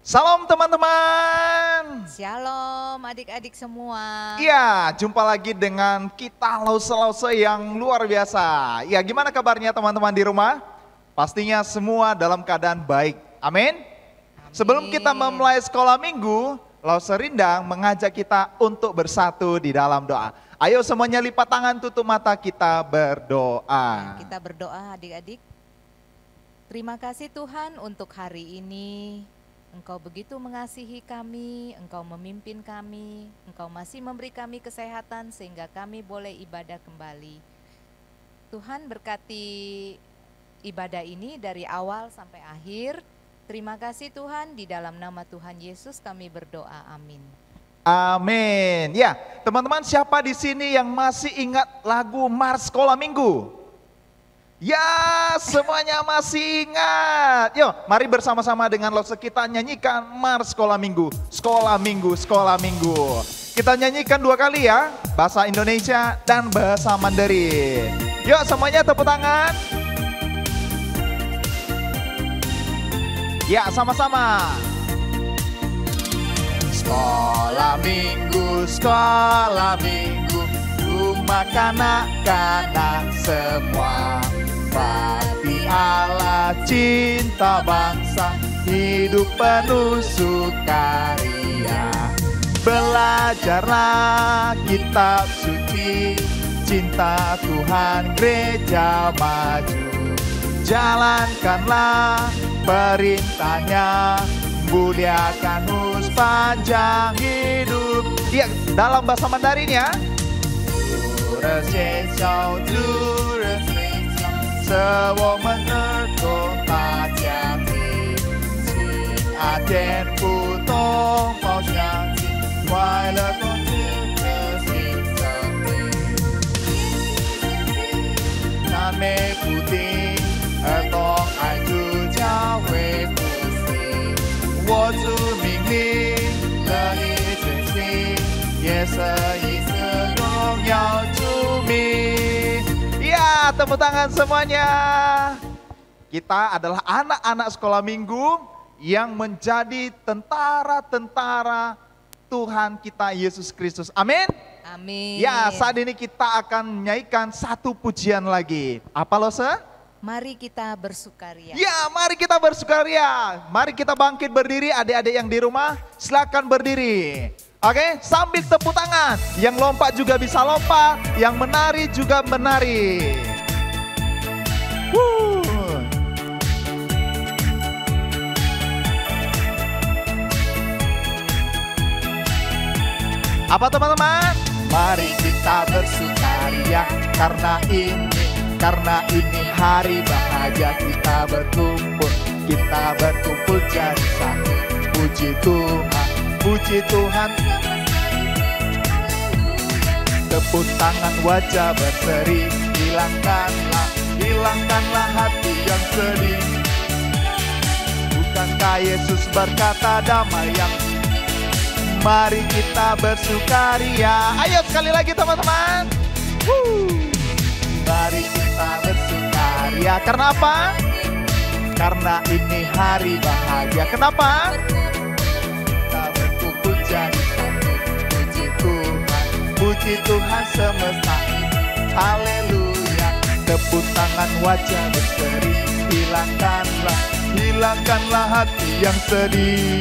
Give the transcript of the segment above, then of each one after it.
Salam teman-teman. Shalom adik-adik semua. Iya, jumpa lagi dengan kita Lause yang luar biasa. Ya, gimana kabarnya teman-teman di rumah? Pastinya semua dalam keadaan baik. Amin. Sebelum kita memulai sekolah minggu, Lause Rindang mengajak kita untuk bersatu di dalam doa. Ayo semuanya lipat tangan, tutup mata, kita berdoa. Kita berdoa adik-adik. Terima kasih Tuhan untuk hari ini. Engkau begitu mengasihi kami, Engkau memimpin kami, Engkau masih memberi kami kesehatan sehingga kami boleh ibadah kembali. Tuhan berkati ibadah ini dari awal sampai akhir. Terima kasih Tuhan, di dalam nama Tuhan Yesus kami berdoa, amin. Amin. Ya, teman-teman, siapa di sini yang masih ingat lagu Mars Sekolah Minggu? Ya, semuanya masih ingat. Yuk, mari bersama-sama dengan Lause kita nyanyikan Mars Sekolah Minggu. Sekolah Minggu, Sekolah Minggu. Kita nyanyikan 2 kali ya, bahasa Indonesia dan bahasa Mandarin. Yuk, semuanya tepuk tangan. Ya, sama-sama. Sekolah Minggu, Sekolah Minggu, rumah kanak-kanak semua. Bagi Allah cinta bangsa, hidup penuh sukaria. Belajarlah kitab suci, cinta Tuhan gereja maju. Jalankanlah perintahnya, muliakan sepanjang hidup. Iya, dalam bahasa Mandarin ya. 这我们儿童大家庭，亲爱天父同胞相亲，快乐共聚的新生命。赞美不停，儿童爱主教会复兴，我主命令，乐意遵行，也是一次荣耀主名。Ya, tepuk tangan semuanya. Kita adalah anak-anak sekolah minggu yang menjadi tentara-tentara Tuhan kita Yesus Kristus. Amin. Amin. Ya, saat ini kita akan menyanyikan satu pujian lagi. Apa Lause? Mari kita bersukaria. Ya, mari kita bersukaria. Mari kita bangkit berdiri, adik-adik yang di rumah, silakan berdiri. Oke, sambil tepuk tangan. Yang lompat juga bisa lompat, yang menari juga menari. Apa teman-teman? Mari kita bersukaria karena ini hari bahagia. Kita berkumpul jadi satu. Puji Tuhan. Puji Tuhan, tepuk tangan wajah berseri, hilangkanlah hati yang sedih. Bukankah Yesus berkata damai yang, mari kita bersukaria. Ayo sekali lagi teman-teman. Mari kita bersukaria, karena apa? Karena ini hari bahagia. Kenapa? Puji Tuhan semesta, haleluya. Tepuk tangan wajah berseri, hilangkanlah hati yang sedih.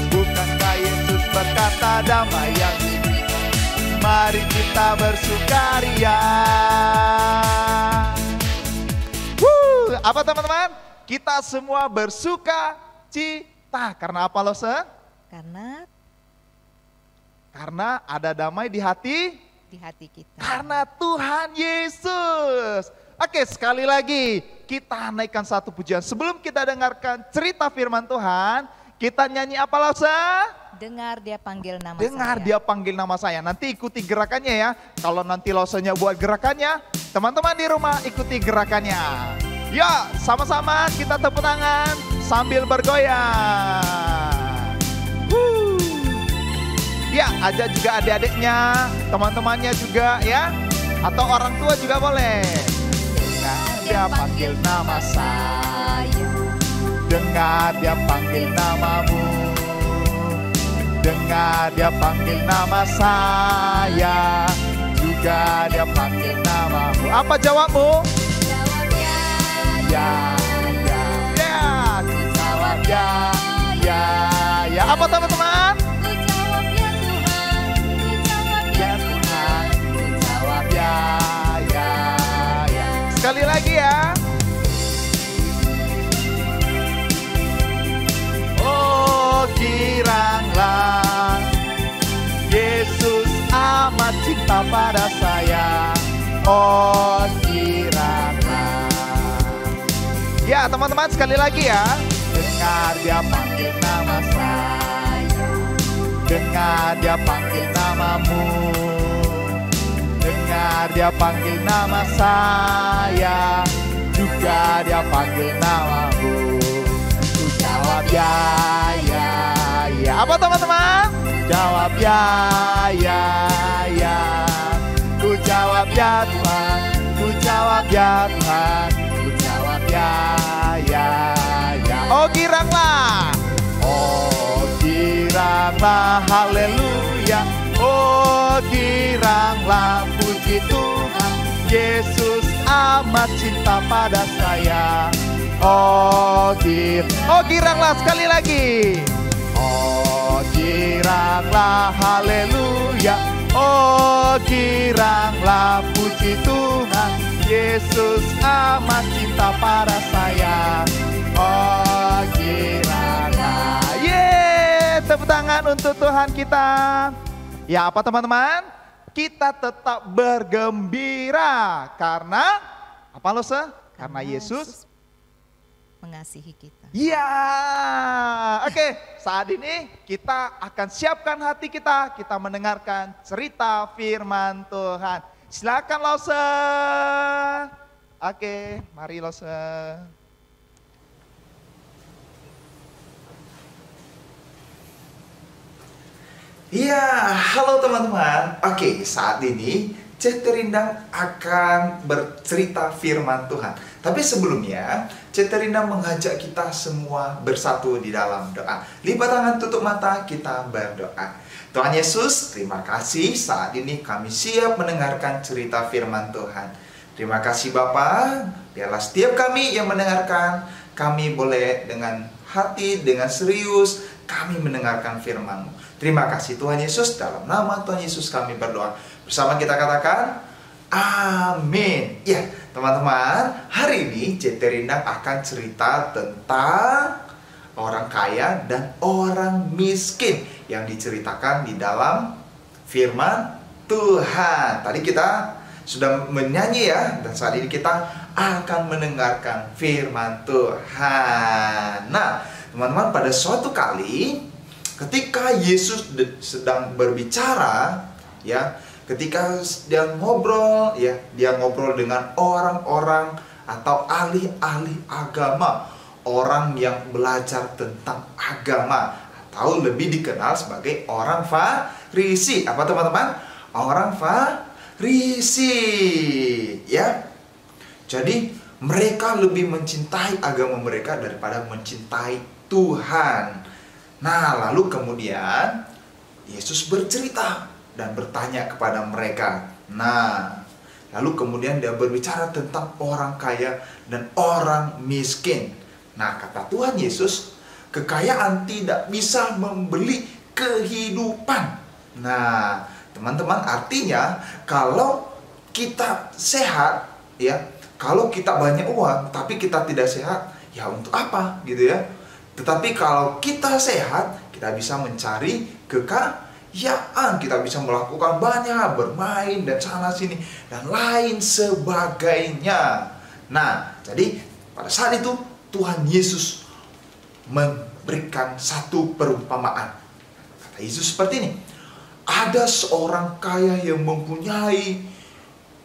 Bukankah Yesus berkata damai yang hidup, mari kita bersukaria. Apa teman-teman? Kita semua bersuka cita. Karena apa Lause? Karena ada damai di hati kita. Karena Tuhan Yesus. Oke, sekali lagi kita naikkan satu pujian. Sebelum kita dengarkan cerita firman Tuhan, kita nyanyi apa Lause? Dengar dia panggil nama Dengar saya. dia panggil nama saya. Nanti ikuti gerakannya ya. Kalau nanti Lausenya buat gerakannya, teman-teman di rumah ikuti gerakannya. Ya, sama-sama kita tepuk tangan sambil bergoyang. Ya, ajak juga adik-adiknya, teman-temannya juga ya. Atau orang tua juga boleh. Dengar dia panggil nama saya. Dengar dengar dia panggil namamu, dengar dia panggil nama saya, juga dia panggil namamu. Apa jawabmu? Jawab ya, Ya, ya, ya. Ku jawab ya, ya, ya. Apa teman-teman? ku jawab ya Tuhan, ku jawab ya Tuhan, Ku jawab ya, ya, ya. Sekali lagi ya. Oh, giranglah Yesus amat cinta pada saya. Oh, giranglah. Ya, teman-teman, sekali lagi ya. Dengar dia panggil nama saya, dengar dia panggil namamu, dengar dia panggil nama saya, juga dia panggil namamu. Ku jawab ya, ya, ya. Apa teman-teman? Jawab ya, ya, ya. Ku jawab ya Tuhan, ku jawab ya Tuhan, ku jawab ya, ya, ya. Oh, giranglah, oh, giranglah, haleluya. Oh, giranglah, puji Tuhan, Yesus amat cinta pada saya. Oh, giranglah, sekali lagi. Oh, giranglah, haleluya. Oh, giranglah, puji Tuhan, Yesus amat cinta pada saya. Oh, giranglah. Yeay, tepuk tangan untuk Tuhan kita. Ya, apa teman-teman? Kita tetap bergembira karena apa Lose? Karena Yesus mengasihi kita. ya. Oke, saat ini kita akan siapkan hati kita mendengarkan cerita firman Tuhan. Silakan Lose. Oke, mari Lose. Ya, halo teman-teman. Oke, saat ini CT Rindang akan bercerita firman Tuhan. Tapi sebelumnya, CT Rindang mengajak kita semua bersatu di dalam doa. Lipat tangan, tutup mata, kita berdoa. Tuhan Yesus, terima kasih saat ini kami siap mendengarkan cerita firman Tuhan. Terima kasih Bapa, biarlah setiap kami yang mendengarkan, kami boleh dengan hati, dengan serius, kami mendengarkan firman-Mu. Terima kasih Tuhan Yesus, dalam nama Tuhan Yesus kami berdoa. Bersama kita katakan, amin. Ya, teman-teman, hari ini CT Rindang akan cerita tentang orang kaya dan orang miskin yang diceritakan di dalam firman Tuhan. Tadi kita sudah menyanyi ya, dan saat ini kita akan mendengarkan firman Tuhan. Nah, teman-teman, pada suatu kali ketika Yesus sedang berbicara, ya, ketika dia ngobrol, ya, dia ngobrol dengan orang-orang atau ahli-ahli agama, orang yang belajar tentang agama, atau lebih dikenal sebagai orang Farisi. Apa teman-teman? Orang Farisi, ya. Jadi mereka lebih mencintai agama mereka daripada mencintai Tuhan. Nah, lalu kemudian Yesus bercerita dan bertanya kepada mereka. Nah, lalu kemudian dia berbicara tentang orang kaya dan orang miskin. Nah, kata Tuhan Yesus, kekayaan tidak bisa membeli kehidupan. Nah, teman-teman, artinya kalau kita sehat, ya, kalau kita banyak uang tapi kita tidak sehat, ya untuk apa gitu ya. Tetapi kalau kita sehat, kita bisa mencari kekayaan, kita bisa melakukan banyak, bermain dan sana sini dan lain sebagainya. Nah, jadi pada saat itu Tuhan Yesus memberikan satu perumpamaan. Kata Yesus seperti ini. Ada seorang kaya yang mempunyai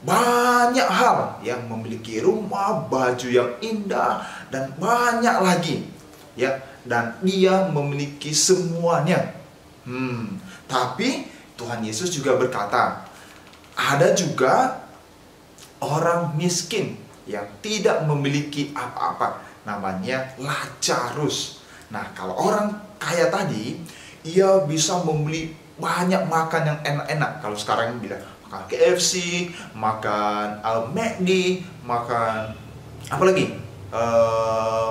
banyak hal, yang memiliki rumah, baju yang indah dan banyak lagi, ya, dan dia memiliki semuanya. Tapi Tuhan Yesus juga berkata, ada juga orang miskin yang tidak memiliki apa-apa, namanya Lazarus. Nah, kalau orang kaya tadi, ia bisa membeli banyak makan yang enak-enak. Kalau sekarang bilang makan KFC, makan McD, makan apa lagi?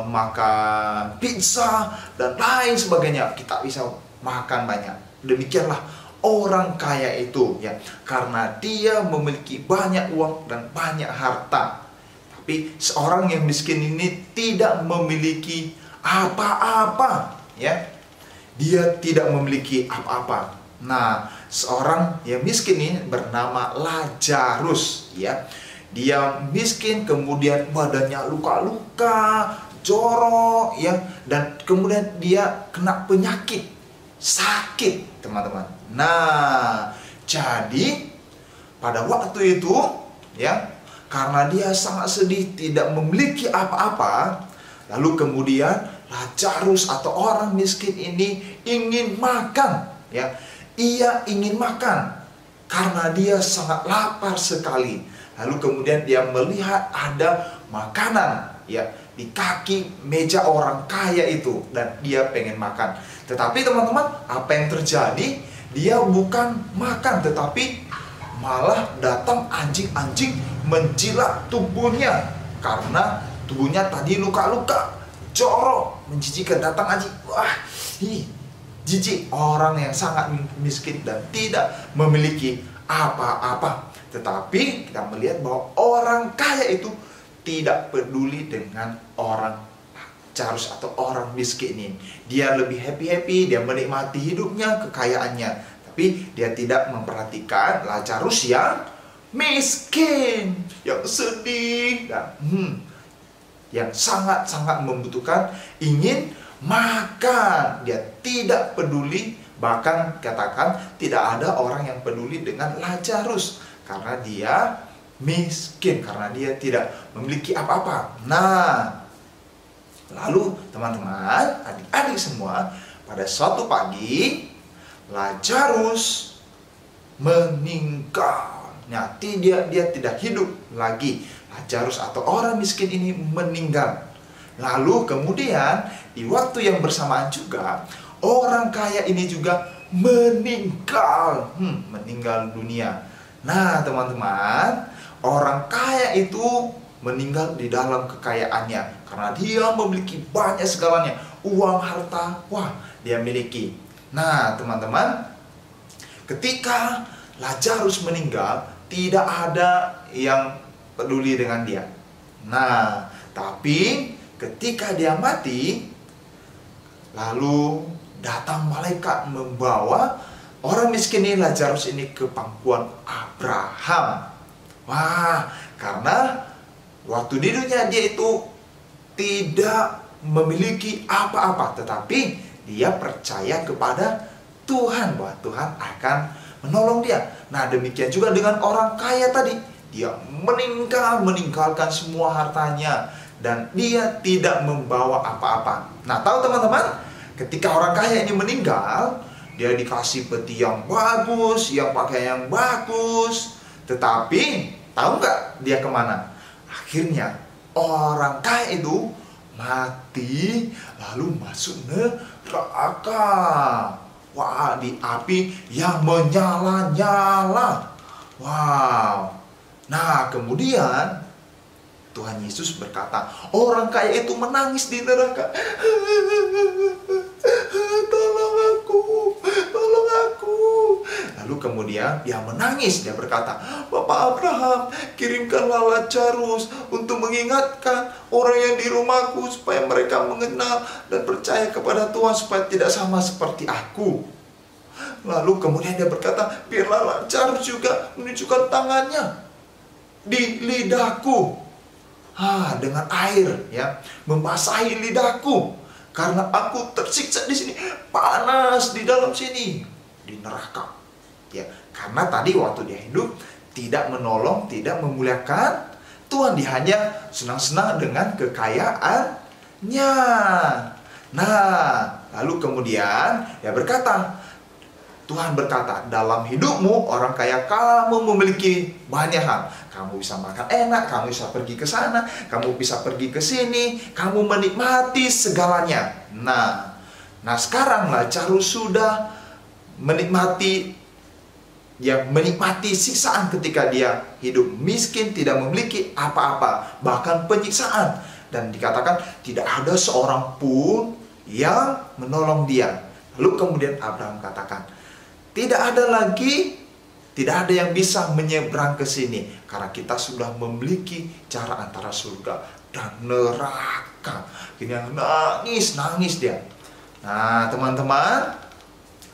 Makan pizza dan lain sebagainya. Kita bisa makan banyak. Demikianlah orang kaya itu, ya, karena dia memiliki banyak uang dan banyak harta. Tapi seorang yang miskin ini tidak memiliki apa-apa, ya. Dia tidak memiliki apa-apa. Nah, seorang yang miskin ini bernama Lazarus, ya. Dia miskin, kemudian badannya luka-luka, jorok, ya, dan kemudian dia kena penyakit, sakit, teman-teman. Nah, jadi pada waktu itu, ya, karena dia sangat sedih, tidak memiliki apa-apa, lalu kemudian Lazarus atau orang miskin ini ingin makan, ya. Ia ingin makan karena dia sangat lapar sekali. Lalu kemudian dia melihat ada makanan, ya, di kaki meja orang kaya itu, dan dia pengen makan. Tetapi teman-teman, apa yang terjadi? Dia bukan makan, tetapi malah datang anjing-anjing menjilat tubuhnya, karena tubuhnya tadi luka-luka, jorok, menjijikan. Datang anjing, wah, jijik. Orang yang sangat miskin dan tidak memiliki apa-apa. Tetapi kita melihat bahwa orang kaya itu tidak peduli dengan orang Lazarus atau orang miskin ini. Dia lebih happy-happy, dia menikmati hidupnya, kekayaannya. Tapi dia tidak memperhatikan Lazarus yang miskin, yang sedih, dan yang sangat-sangat membutuhkan, ingin makan. Dia tidak peduli, bahkan katakan tidak ada orang yang peduli dengan Lazarus, karena dia miskin, karena dia tidak memiliki apa-apa. Nah, lalu teman-teman, adik-adik semua, pada suatu pagi Lazarus meninggal. Nah, dia tidak hidup lagi. Lazarus atau orang miskin ini meninggal. Lalu kemudian di waktu yang bersamaan juga orang kaya ini juga meninggal, meninggal dunia. Nah, teman-teman, orang kaya itu meninggal di dalam kekayaannya karena dia memiliki banyak segalanya, uang, harta, wah, dia miliki. Nah, teman-teman, ketika Lazarus meninggal, tidak ada yang peduli dengan dia. Nah, tapi ketika dia mati, lalu datang malaikat membawa orang miskin ini, Lazarus ini, ke pangkuan Abraham. Wah, karena waktu di dunia dia itu tidak memiliki apa-apa, tetapi dia percaya kepada Tuhan, bahwa Tuhan akan menolong dia. Nah, demikian juga dengan orang kaya tadi. Dia meninggalkan semua hartanya, dan dia tidak membawa apa-apa. Nah, tahu teman-teman, ketika orang kaya ini meninggal, dia dikasih peti yang bagus, yang pakaian yang bagus. Tetapi, tahu nggak dia kemana? Akhirnya, orang kaya itu mati, lalu masuk neraka. Wah, di api yang menyala-nyala. Wow. Nah, kemudian Tuhan Yesus berkata, orang kaya itu menangis di neraka. Tolong aku, tolong aku. Lalu kemudian dia menangis, dia berkata, Bapak Abraham, kirimkanlah Lazarus untuk mengingatkan orang yang di rumahku, supaya mereka mengenal dan percaya kepada Tuhan, supaya tidak sama seperti aku. Lalu kemudian dia berkata, biarlah Lazarus juga menunjukkan tangannya di lidahku, dengan air, ya, membasahi lidahku, karena aku tersiksa di sini, panas di dalam sini, di neraka. Ya, karena tadi waktu dia hidup tidak menolong, tidak memuliakan Tuhan, dia hanya senang-senang dengan kekayaannya. Nah, lalu kemudian dia berkata, Tuhan berkata, dalam hidupmu orang kaya, kamu memiliki banyak hal. Kamu bisa makan enak, kamu bisa pergi ke sana, kamu bisa pergi ke sini, kamu menikmati segalanya. Nah sekarang Lazarus sudah menikmati siksaan ketika dia hidup miskin, tidak memiliki apa-apa, bahkan penyiksaan. Dan dikatakan tidak ada seorang pun yang menolong dia. Lalu kemudian Abraham katakan, tidak ada yang bisa menyeberang ke sini, karena kita sudah memiliki cara antara surga dan neraka. Ini yang nangis dia. Nah teman-teman,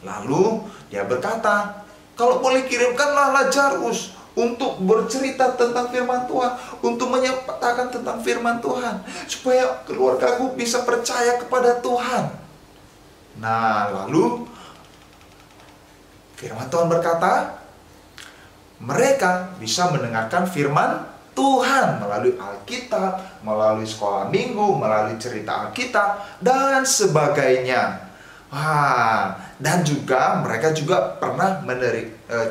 lalu dia berkata, kalau boleh kirimkanlah Lazarus untuk bercerita tentang firman Tuhan, untuk menyatakan tentang firman Tuhan, supaya keluargaku bisa percaya kepada Tuhan. Nah, lalu firman Tuhan berkata, mereka bisa mendengarkan firman Tuhan melalui Alkitab, melalui sekolah minggu, melalui cerita Alkitab, dan sebagainya. Dan juga mereka juga pernah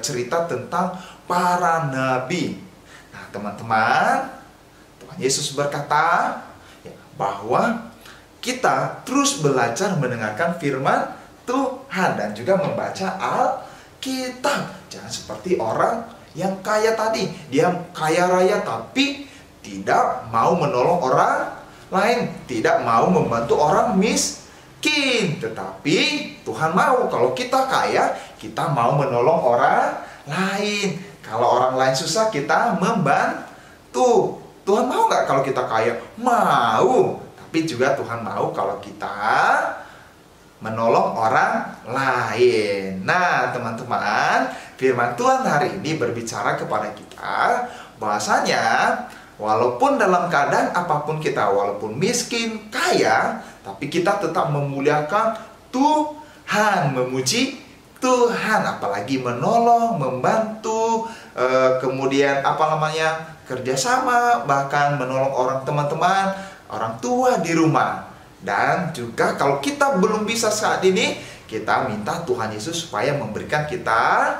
cerita tentang para nabi. Nah teman-teman, Tuhan Yesus berkata bahwa kita terus belajar mendengarkan firman Tuhan dan juga membaca Alkitab. Jangan seperti orang yang kaya tadi, dia kaya raya tapi tidak mau menolong orang lain, tidak mau membantu orang miskin. Tetapi Tuhan mau kalau kita kaya, kita mau menolong orang lain. Kalau orang lain susah, kita membantu. Tuhan mau nggak kalau kita kaya? Mau. Tapi juga Tuhan mau kalau kita menolong orang lain. Nah teman-teman, firman Tuhan hari ini berbicara kepada kita bahwasanya walaupun dalam keadaan apapun kita, walaupun miskin, kaya, tapi kita tetap memuliakan Tuhan, memuji Tuhan, apalagi menolong, membantu, kemudian kerjasama, bahkan menolong orang teman-teman, orang tua di rumah. Dan juga kalau kita belum bisa saat ini, kita minta Tuhan Yesus supaya memberikan kita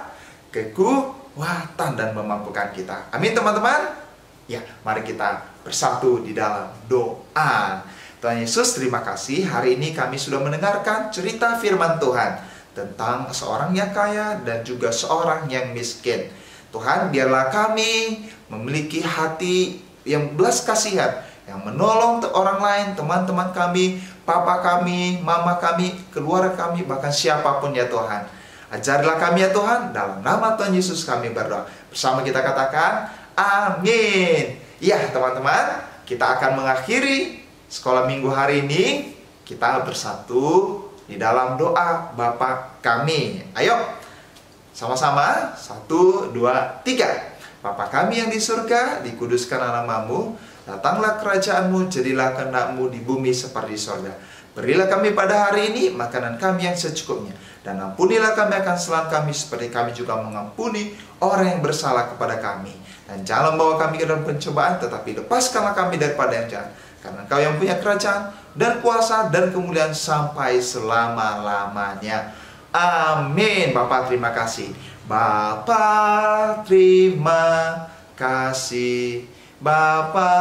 kekuatan dan memampukan kita. Amin teman-teman. Ya, mari kita bersatu di dalam doa. Tuhan Yesus, terima kasih. Hari ini kami sudah mendengarkan cerita firman Tuhan tentang seorang yang kaya dan juga seorang yang miskin. Tuhan, biarlah kami memiliki hati yang belas kasihan, yang menolong orang lain, teman-teman kami, papa kami, mama kami, keluarga kami, bahkan siapapun ya Tuhan. Ajarilah kami ya Tuhan, dalam nama Tuhan Yesus kami berdoa. Bersama kita katakan, amin. Ya teman-teman, kita akan mengakhiri sekolah minggu hari ini. Kita bersatu di dalam doa Bapa kami. Ayo, sama-sama, 1, 2, 3. Bapa kami yang di surga, dikuduskanlah namamu, datanglah kerajaanmu, jadilah kehendak-mu di bumi seperti di surga. Berilah kami pada hari ini makanan kami yang secukupnya, dan ampunilah kami akan kesalahan kami seperti kami juga mengampuni orang yang bersalah kepada kami. Dan jangan membawa kami ke dalam pencobaan, tetapi lepaskanlah kami daripada yang jahat. Karena Engkau yang punya kerajaan dan kuasa dan kemuliaan sampai selama-lamanya. Amin. Bapa terima kasih. Bapa terima kasih. Bapa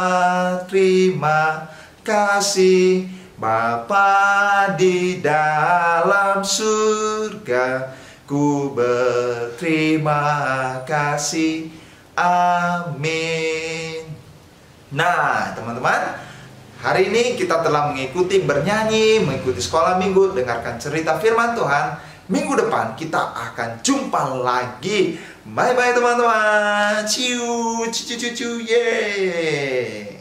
terima kasih. Bapa di dalam surga, ku berterima kasih. Amin. Nah teman-teman, hari ini kita telah mengikuti bernyanyi, mengikuti sekolah minggu, dengarkan cerita firman Tuhan. Minggu depan kita akan jumpa lagi. Bye-bye teman-teman. Ciu, ciu, ciu, ciu, yeay.